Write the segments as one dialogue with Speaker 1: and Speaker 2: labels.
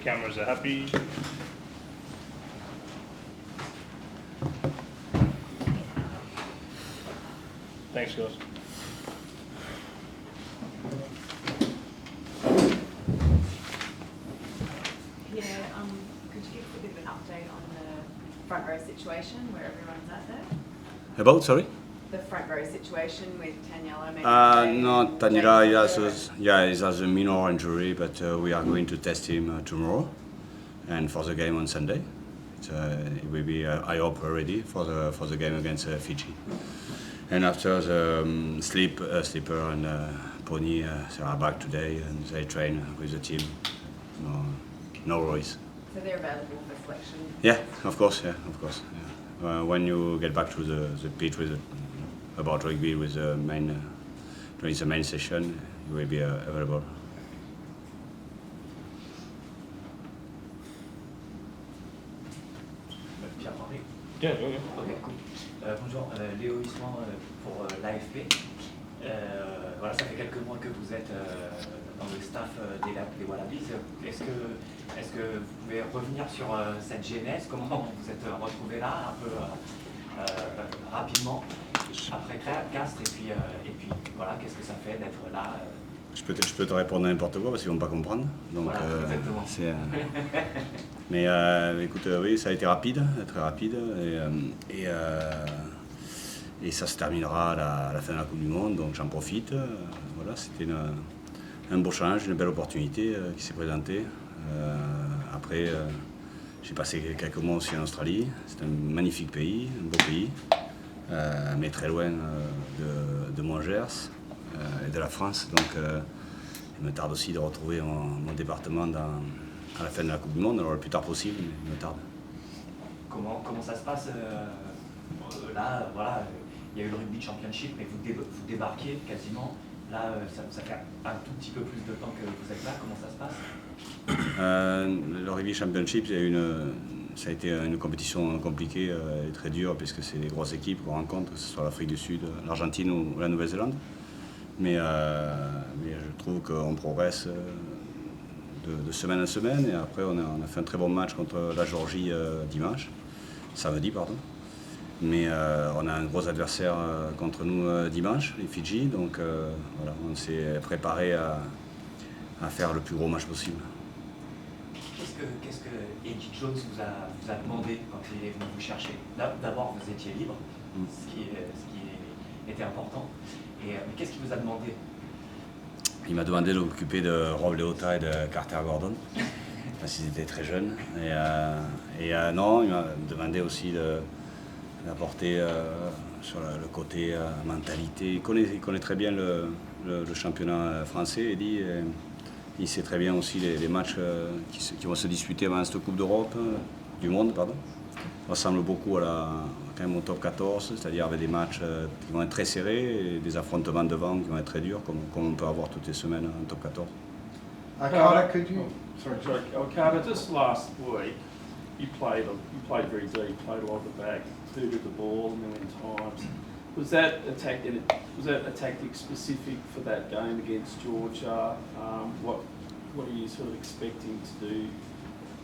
Speaker 1: Cameras are happy. Thanks, guys.
Speaker 2: Yeah, could you give us a bit of an update on the front row situation, where everyone's at there?
Speaker 3: About, sorry?
Speaker 2: The front row situation with Taniela.
Speaker 3: No, Taniela, he has a minor injury, but we are going to test him tomorrow and for the game on Sunday. It will be, I hope, ready for the game against Fiji. And after the Slipper and Pony, they are back today and they train with the team. No worries.
Speaker 2: So they're available for selection?
Speaker 3: Yeah, of course. Yeah. When you get back to the pitch with about rugby with the main during the main session, you will be available.
Speaker 4: Pierre-Henry.
Speaker 1: Yeah.
Speaker 4: Ok, cool. Bonjour, Léo Huisman pour l'AFP. Voilà, ça fait quelques mois que vous êtes dans le staff des Wallabies. Est-ce que vous pouvez revenir sur cette genèse? Comment vous êtes retrouvé là, un peu rapidement, après Castres, et puis voilà, qu'est-ce que ça fait d'être là?
Speaker 3: Je peux te répondre n'importe quoi parce qu'ils vont pas comprendre. Donc,
Speaker 4: voilà, exactement.
Speaker 3: Mais écoute, oui, ça a été rapide, très rapide, et ça se terminera à la fin de la Coupe du Monde. Donc j'en profite. Voilà, c'était un beau challenge, une belle opportunité qui s'est présentée. Après, j'ai passé quelques mois aussi en Australie. C'est un magnifique pays, un beau pays, mais très loin de mon Gers et de la France. Donc il me tarde aussi de retrouver mon département à la fin de la Coupe du Monde, alors le plus tard possible, mais il me tarde.
Speaker 4: Comment ça se passe là, voilà, il y a eu le Rugby Championship, mais vous débarquez quasiment. Là, ça fait un tout petit peu plus de temps que vous êtes là. Comment ça se passe?
Speaker 3: Le Rugby Championship, ça a été une compétition compliquée et très dure, puisque c'est des grosses équipes qu'on rencontre, que ce soit l'Afrique du Sud, l'Argentine ou la Nouvelle-Zélande. Mais je trouve qu'on progresse de semaine en semaine, et après on a fait un très bon match contre la Géorgie samedi. Mais on a un gros adversaire contre nous dimanche, les Fidji, donc voilà, on s'est préparé à faire le plus gros match possible.
Speaker 4: Qu'est-ce que Eddie Jones vous a demandé quand il est venu vous chercher? D'abord, vous étiez libre, ce qui était important. Mais qu'est-ce qu'il vous a demandé?
Speaker 3: Il m'a demandé de m'occuper de Rob Leota et de Carter Gordon, parce qu'ils étaient très jeunes. Et non, il m'a demandé aussi d'apporter sur le côté mentalité. Il connaît très bien le championnat français, Eddie. Il sait très bien aussi les matchs qui vont se disputer avant cette Coupe d'Europe, du monde, pardon. Ressemble beaucoup quand même au top 14, c'est-à-dire avec des matchs qui vont être très serrés et des affrontements devant qui vont être très durs, comme on peut avoir toutes les semaines en top 14.
Speaker 5: Carter, could you?
Speaker 1: Sorry. Carter, just last week, you played very deep, played a lot of the back, booted the ball a million times. Was that a tactic specific for that game against Georgia? What are you sort of expecting to do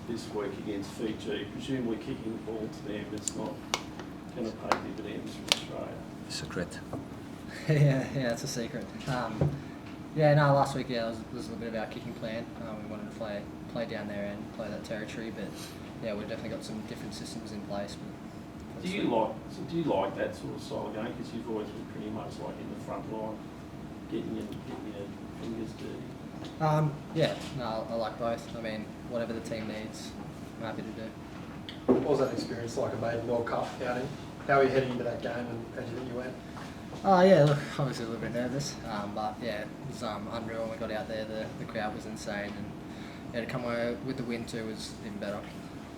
Speaker 1: this week against Fiji? Presumably kicking the ball to them is not going to pay dividends from Australia.
Speaker 3: Secret.
Speaker 6: yeah, it's a secret. Last week, it was a little bit of our kicking plan. We wanted to play down there and play that territory, but yeah, we've definitely got some different systems in place.
Speaker 1: Do you like that sort of style of game? Because you've always been pretty much like in the front line, getting your fingers dirty.
Speaker 6: I like both. I mean, whatever the team needs, I'm happy to do.
Speaker 5: What was that experience like, a maiden World Cup outing? How are you heading into that game, and how do you think you went?
Speaker 6: Look, obviously a little bit nervous, but yeah, it was unreal when we got out there. The crowd was insane, and to come away with the win too was even better.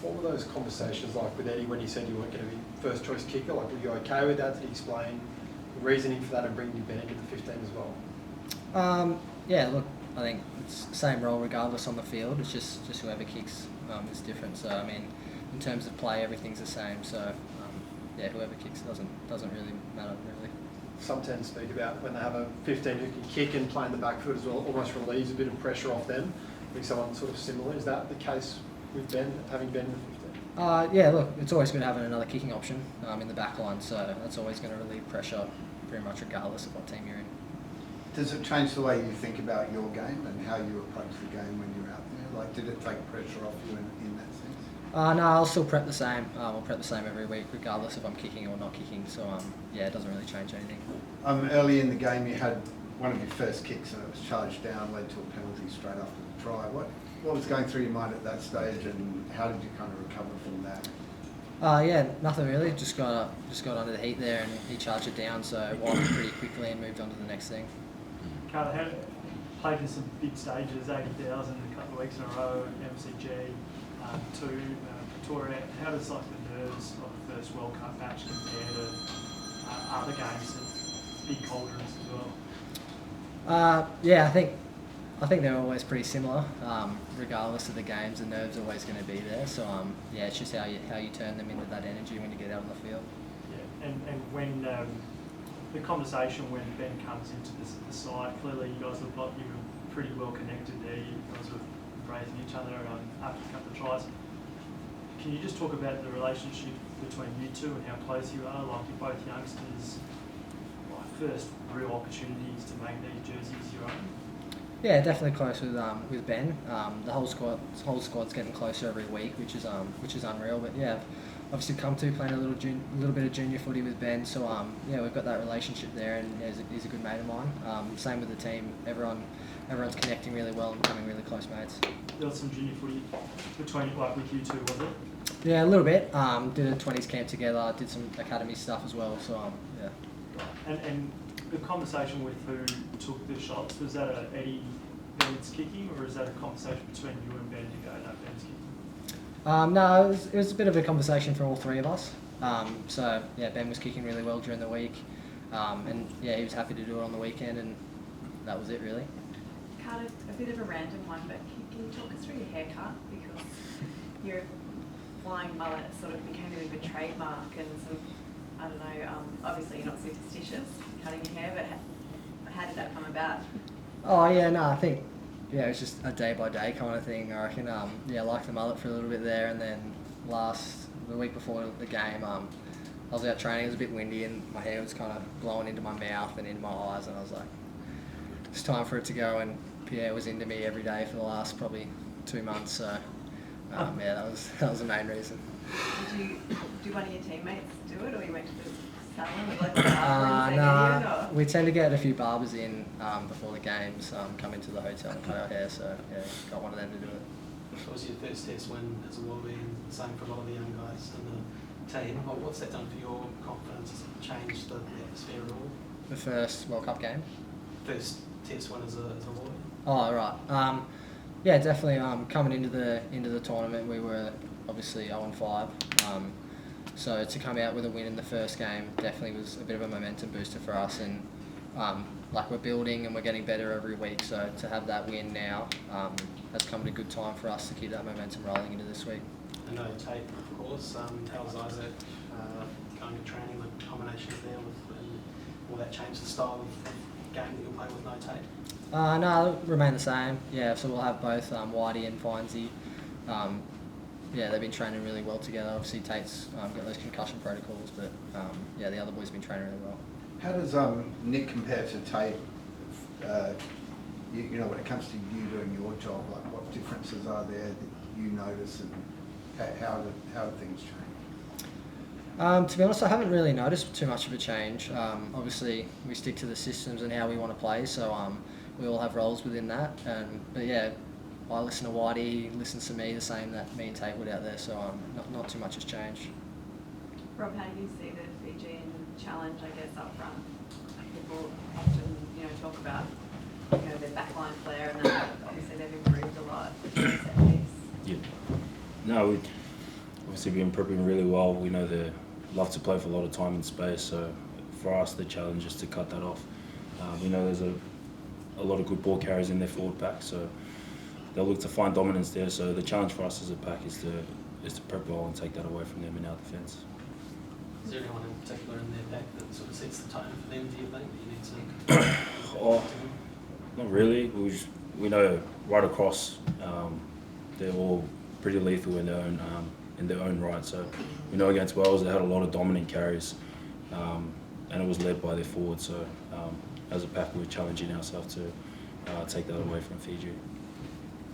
Speaker 5: What were those conversations like with Eddie when he said you weren't going to be first choice kicker? Like, were you okay with that? Did he explain the reasoning for that and bringing you Ben into the 15 as well?
Speaker 6: Look, I think it's the same role regardless on the field. It's just whoever kicks is different. So I mean, in terms of play, everything's the same. So whoever kicks doesn't really matter really.
Speaker 5: some tend to speak about when they have a 15 who can kick and play in the back foot as well, almost relieves a bit of pressure off them. I think someone sort of similar. Is that the case with Ben, having Ben in the 15?
Speaker 6: Yeah, look, it's always good having another kicking option in the back line, so that's always going to relieve pressure pretty much regardless of what team you're in.
Speaker 7: Does it change the way you think about your game and how you approach the game when you're out there? Like, did it take pressure off you in that sense?
Speaker 6: No, I'll still prep the same. I'll prep the same every week, regardless if I'm kicking or not kicking. So yeah, it doesn't really change anything.
Speaker 7: Early in the game, you had one of your first kicks and it was charged down, led to a penalty straight after the try. What was going through your mind at that stage, and how did you kind of recover from that?
Speaker 6: Yeah, nothing really. Just got under the heat there, and he charged it down. So I wiped it pretty quickly and moved on to the next thing.
Speaker 8: Carter, how played in some big stages, 80,000 a couple of weeks in a row, MCG, Victoria. How does like the nerves of the first World Cup match compare to other games and big cauldrons as well?
Speaker 6: Yeah, I think they're always pretty similar. Regardless of the games, the nerves are always going to be there. So yeah, it's just how you turn them into that energy when you get out on the field.
Speaker 8: Yeah, and when the conversation when Ben comes into the side, clearly you guys look like you were pretty well connected there. You guys were embracing each other after a couple of tries. Can you just talk about the relationship between you two and how close you are? Like you're both youngsters, like first real opportunities to make these jerseys your own.
Speaker 6: Yeah, definitely close with Ben. The whole squad's getting closer every week, which is unreal. But yeah, obviously come to playing a little bit of junior footy with Ben. So yeah, we've got that relationship there, and he's a good mate of mine. Same with the team. Everyone's connecting really well and becoming really close mates.
Speaker 8: There was some junior footy between like with you two, was it?
Speaker 6: Yeah, a little bit. Did a 20s camp together. Did some academy stuff as well. So yeah.
Speaker 8: And the conversation with who took the shots, was that a Eddie Ben's kicking, or is that a conversation between you and Ben to go, no, Ben's kicking?
Speaker 6: No, it was a bit of a conversation for all three of us. So yeah, Ben was kicking really well during the week, and yeah, he was happy to do it on the weekend, and that was it really.
Speaker 2: Carter, a bit of a random one, but can you talk us through your haircut? Because your flying mullet sort of became a bit of a trademark, and some, I don't know, obviously you're not superstitious cutting your hair, but how did that come about?
Speaker 6: Oh yeah, no, I think yeah, it was just a day by day kind of thing. I reckon yeah, I liked the mullet for a little bit there, and then the week before the game, I was out training. It was a bit windy, and my hair was kind of blowing into my mouth and into my eyes, and I was like, it's time for it to go. And Pierre was into me every day for the last probably 2 months. So yeah, that was the main reason.
Speaker 2: Did one of your teammates do it, or you went to the salon with like the barber and
Speaker 6: no, we tend to get a few barbers in before the games, come into the hotel and cut our hair, so yeah, got one of them to do it.
Speaker 9: What was your first test when as a Wallaby, and same for a lot of the young guys in the team? What's that done for your confidence? Has it changed the atmosphere at all?
Speaker 6: The first World Cup game?
Speaker 9: First test one as a Wallaby?
Speaker 6: Oh, right. Yeah, definitely. Coming into the tournament, we were obviously 0-5. So to come out with a win in the first game definitely was a bit of a momentum booster for us, and like we're building and we're getting better every week. So to have that win now has come at a good time for us to keep that momentum rolling into this week.
Speaker 9: I know Tate, of course. How's Isaac going to training? The combination of there will that change the style of game that you'll play with no Tate?
Speaker 6: No, it'll remain the same. Yeah, so we'll have both Whitey and Finesy. Yeah, they've been training really well together. Obviously, Tate's got those concussion protocols, but yeah, the other boys have been training really well.
Speaker 7: How does Nick compare to Tate? You know, when it comes to you doing your job, like what differences are there that you notice, and how do things change?
Speaker 6: To be honest, I haven't really noticed too much of a change. Obviously, we stick to the systems and how we want to play, so we all have roles within that. But yeah, I listen to Whitey, he listens to me the same that me and Tate would out there, so not too much has changed.
Speaker 2: Rob, how do you see the Fijian challenge, I guess, up front? People often, talk about, their backline player, and then obviously they've improved a lot with the set piece.
Speaker 10: Yeah. No, we've obviously been prepping really well. We know they love to play for a lot of time and space, so for us the challenge is to cut that off. We know there's a lot of good ball carriers in their forward pack, so they'll look to find dominance there. So the challenge for us as a pack is to prep well and take that away from them in our defence.
Speaker 9: Is there anyone in particular in their pack that sort of sets the tone for them, do you think, that you need to...
Speaker 10: Oh, not really. We know right across, they're all pretty lethal in their own right. So we know against Wales they had a lot of dominant carries, and it was led by their forwards. So as a pack, we're challenging ourselves to take that away from Fiji.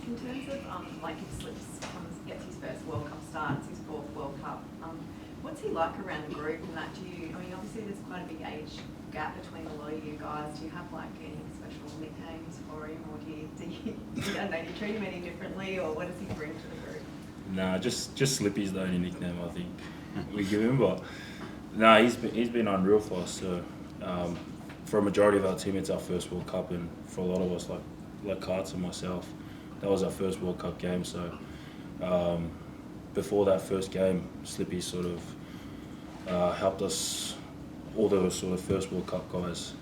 Speaker 2: In terms of like if Slips gets his first World Cup start, it's his 4th World Cup. What's he like around the group? And that obviously there's quite a big age gap between a lot of you guys. Do you have like any special nicknames for him, or do you treat him any differently, or what does he bring to the group?
Speaker 10: Nah, just Slippy's the only nickname I think we give him. But nah, he's been unreal for us. So for a majority of our team, it's our first World Cup, and for a lot of us, like Karts and myself, that was our first World Cup game. So before that first game, Slippy sort of helped us, all those sort of first World Cup guys,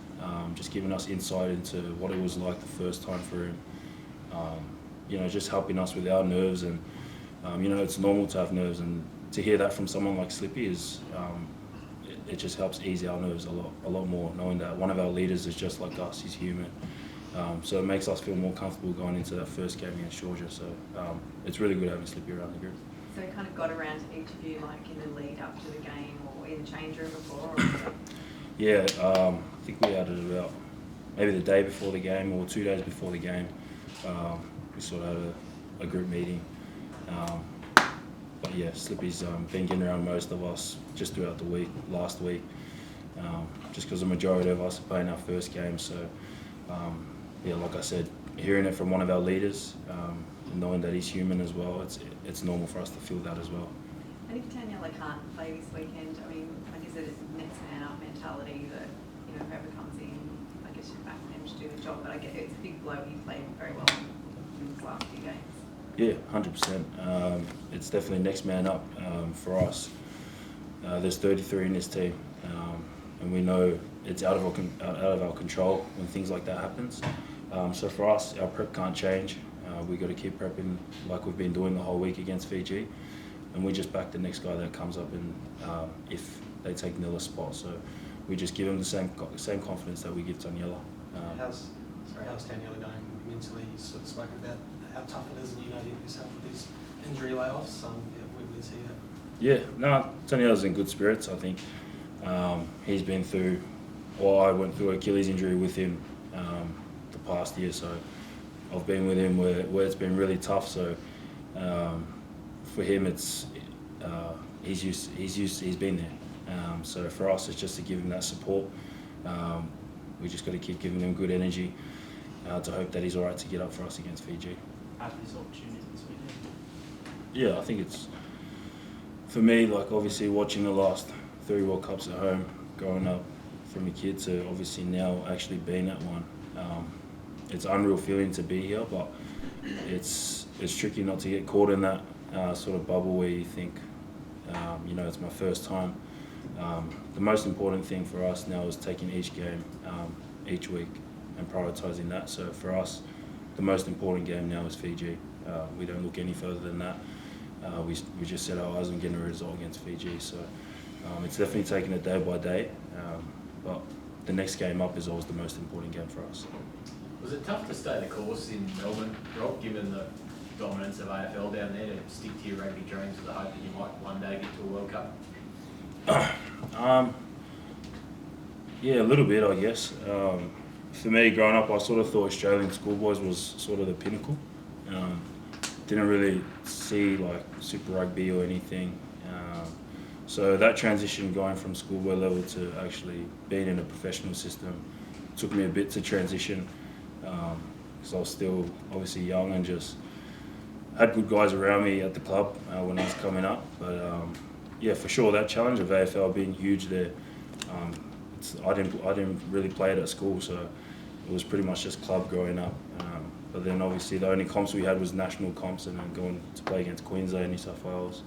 Speaker 10: just giving us insight into what it was like the first time for him. Just helping us with our nerves, and it's normal to have nerves, and to hear that from someone like Slippy is, it just helps ease our nerves a lot more, knowing that one of our leaders is just like us, he's human. So it makes us feel more comfortable going into that first game against Georgia. So it's really good having Slippy around the group.
Speaker 2: So he kind of got around to each of you like in the lead up to the game or in the change room before? Or
Speaker 10: yeah, I think we had it about maybe the day before the game or 2 days before the game. We sort of had a group meeting. But yeah, Slippy's been getting around most of us just throughout the week, last week, just because the majority of us are playing our first game. So yeah, like I said, hearing it from one of our leaders, knowing that he's human as well, it's normal for us to feel that as well.
Speaker 2: And if Taniela can't play this weekend, is it a next man up mentality that, whoever comes in, I guess you're back for them to do the job, but I get it's a big blow. You played very well in these last few games.
Speaker 10: Yeah, 100%. It's definitely next man up for us. There's 33 in this team, and we know it's out of our control when things like that happens. So for us, our prep can't change. We got to keep prepping like we've been doing the whole week against Fiji, and we just back the next guy that comes up, and if they take Nilla's spot, so we just give him the same confidence that we give Taniela.
Speaker 9: How's Taniela going mentally? You sort of spoke about how tough it is, and yourself with these injury layoffs. We see that.
Speaker 10: Yeah, no, Taniela's in good spirits. I think he's been through, or I went through Achilles injury with him the past year, so I've been with him where it's been really tough. So for him, it's he's been there. So for us, it's just to give him that support. We just got to keep giving him good energy to hope that he's all right to get up for us against Fiji.
Speaker 8: Have this opportunity this weekend?
Speaker 10: Yeah, I think it's, for me, like obviously watching the last 3 World Cups at home, growing up from a kid to obviously now actually being at one. It's an unreal feeling to be here, but it's tricky not to get caught in that sort of bubble where you think, it's my first time. The most important thing for us now is taking each game, each week, and prioritising that. So for us, the most important game now is Fiji. We don't look any further than that. We just set our eyes on getting a result against Fiji. So it's definitely taking it day by day, but the next game up is always the most important game for us.
Speaker 11: Was it tough to stay the course in Melbourne, Rob, given the dominance of AFL down there, to stick to your rugby dreams with the hope that you might one day get to a World Cup? Yeah, a little bit, I guess. For me, growing up, I sort of thought Australian schoolboys was sort of the pinnacle. Didn't really see like Super Rugby or anything. So that transition going from schoolboy level to actually being in a professional system took me a bit to transition, because I was still obviously young and just had good guys around me at the club when I was coming up. But yeah, for sure, that challenge of AFL being huge there. I didn't really play it at school, so it was pretty much just club growing up. But then obviously the only comps we had was national comps, and then going to play against Queensland, New South Wales.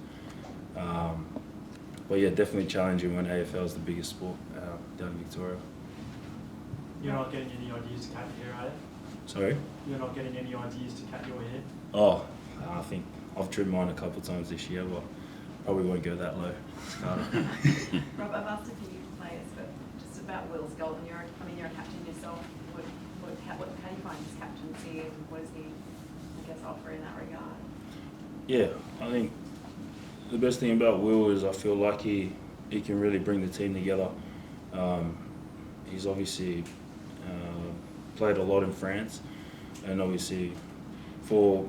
Speaker 11: But yeah, definitely challenging when AFL is the biggest sport down in Victoria.
Speaker 8: You're not getting any ideas to cut your hair, are you?
Speaker 10: Sorry?
Speaker 8: You're not getting any ideas to cut your hair?
Speaker 10: Oh, I think I've trimmed mine a couple of times this year, but
Speaker 11: probably won't go that low.
Speaker 2: Rob, I've asked a few players, but just about Will's goal, and you're a captain yourself. How do you find his captaincy, and what does he, I guess, offer in that regard?
Speaker 11: Yeah, I think the best thing about Will is I feel like he can really bring the team together. He's obviously played a lot in France, and obviously for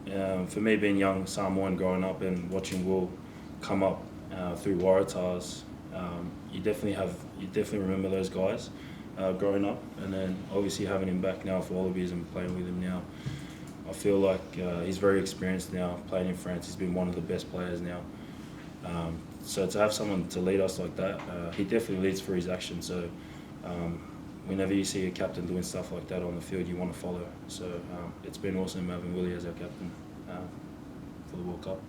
Speaker 11: me being young Samoan growing up and watching Will come up through Waratahs, you definitely remember those guys growing up, and then obviously having him back now for Wallabies and playing with him now, I feel like he's very experienced now playing in France. He's been one of the best players now. So to have someone to lead us like that, he definitely leads for his action. So whenever you see a captain doing stuff like that on the field, you want to follow. So it's been awesome having Willie as our captain for the World Cup.